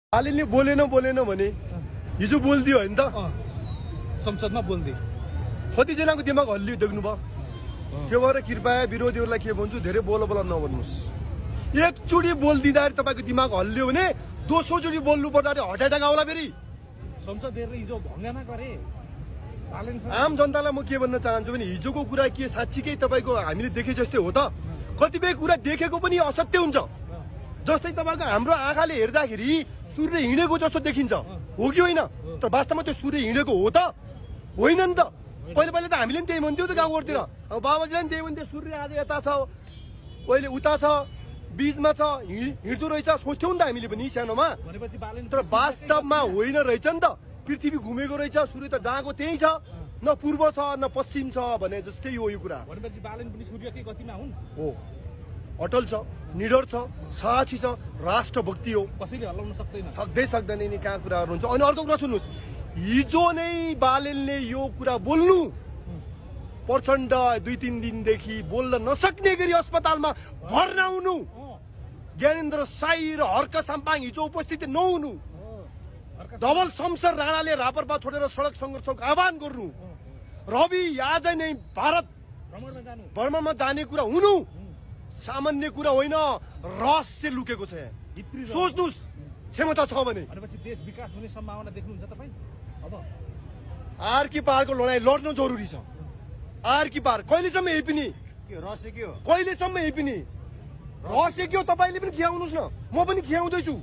बालेनले बोलेन भने हिजो बोल्दियो हैन त संसदमा बोल्दै कतिजनाको दिमाग हल्लियो देख्नुभयो। त्यो भएर कृपया विरोधीहरूलाई के भन्छु, धेरै बोल नभन्नुस्। एकचोटि बोल्दिँदाखेरि तपाईको दिमाग हल्लियो भने दोस्रोचोटि बोल्नु पर्दाखेरि हार्ट एट्याक आउला फेरि। संसद हेरेर हिजो हंगामा गरे आम जनतालाई म के भन्न चाहन्छु भने हिजोको कुरा के साच्चीकै तपाईको हामीले देखे जस्तै हो त? कतिपय कुरा देखेको पनि असत्य हुन्छ। जस्तै तपाईको हाम्रो आँखाले हेर्दाखेरि सूर्य हिँडेको जस्तो देखिन्छ, हो कि होइन? तर वास्तवमा त्यो सूर्य हिँडेको हो त होइन नि त? पहिले त हामीले पनि त्यही भन्थ्यौँ त गाउँघरतिर। अब बाबाजीले पनि त्यही भन्थ्यो, सूर्य आज यता छ, अहिले उता छ, बीचमा छ, हिँड्दो रहेछ सोच्थ्यौँ नि त हामीले पनि सानोमा। तर वास्तवमा होइन रहेछ नि त। पृथ्वी घुमेको रहेछ, सूर्य त जहाँको त्यही छ, न पूर्व छ न पश्चिम छ भने जस्तै हो यो कुरा। भनेपछि बालेन पनि सूर्यकै गतिमा हुन् हो, अटल छ, निडर छ, साहसी छ, राष्ट्रभक्ति हो, कसैले हल्लाउन सक्दैन नि कहाँ कुराहरू हुन्छ। अनि अर्को कुरा सुन्नुहोस्, हिजो नै बालेनले यो कुरा बोल्नु, प्रचण्ड 2-3 दिनदेखि बोल्न नसक्ने गरी अस्पतालमा भर्ना हुनु, ज्ञानेन्द्र साई र हर्क साम्पाङ हिजो उपस्थित नहुनु, धवल शमशेर राणाले रापरपा छोडेर सडक सङ्घर्षको आह्वान गर्नु, रवि आज नै भारत भ्रमणमा जाने कुरा हुनु सामान्य कुरा होइन, रहस्य लुकेको छ यहाँ। सोच्नुहोस्, क्षमता छ भने देश विकास हुने सम्भावना देख्नुहुन्छ तपाईँ? अब आर्की पारको लडाईँ लड्नु जरुरी छ। आर्की पार कहिलेसम्म यही पनि रहस्य के हो? कहिलेसम्म यही पनि रहस्य के हो? तपाईँले पनि खियाउनुहोस् न, म पनि खियाउँदैछु।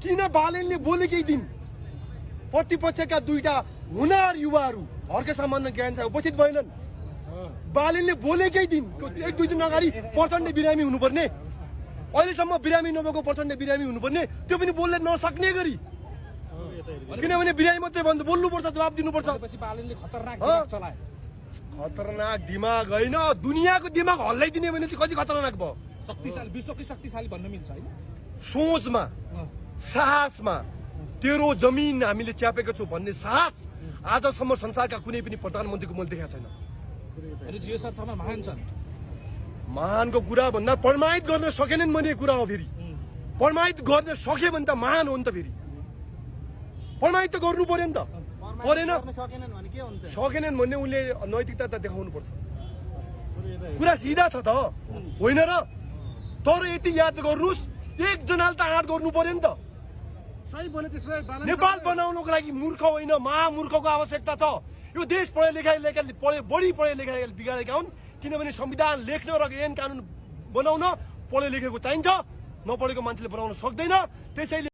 किन बालेनले बोलेकै दिन प्रतिपक्षका दुईटा हुनार युवाहरू हर्क सामान्य ज्ञान छ उपस्थित भएनन्। बालेनले बोलेकै दिन 1-2 दिन अगाडि प्रचण्ड बिरामी हुनुपर्ने, अहिलेसम्म बिरामी नभएको प्रचण्ड बिरामी हुनुपर्ने, त्यो पनि बोल्न नसक्ने गरी। किनभने बिरामी मात्रै भन्दा बोल्नुपर्छ, जवाब दिनुपर्छ। खतरनाक दिमाग होइन, दुनियाँको दिमाग हल्लाइदिने भने चाहिँ कति खतरनाक भयो। शक्तिशाली, विश्वकै शक्तिशाली भन्न मिल्छ होइन? सोचमा, साहसमा 13 जमिन हामीले च्यापेको छौँ भन्ने साहस आजसम्म संसारका कुनै पनि प्रधानमन्त्रीको मैले देखाएको छैन। महानको कुरा भन्दा प्रमाणित गर्न सकेनन् भन्ने कुरा हो। फेरि प्रमाणित गर्न सके भने त महान हो नि त। फेरि प्रमाणित त गर्नु पर्यो नि त, परेन? सकेनन् भन्ने उनले नैतिकता त देखाउनु पर्छ। कुरा सिधा छ त होइन र? तर यति याद गर्नुहोस्, एकजनाले त आँट गर्नु पर्यो नि त। नेपाल बनाउनको लागि मूर्ख होइन, महामूर्खको आवश्यकता छ। यो देश बढी पढे लेखाले बिगाडेका हुन्। किनभने संविधान लेख्न र ऐन कानुन बनाउन पढे लेखेको चाहिन्छ, नपढेको मान्छेले बनाउन सक्दैन। त्यसैले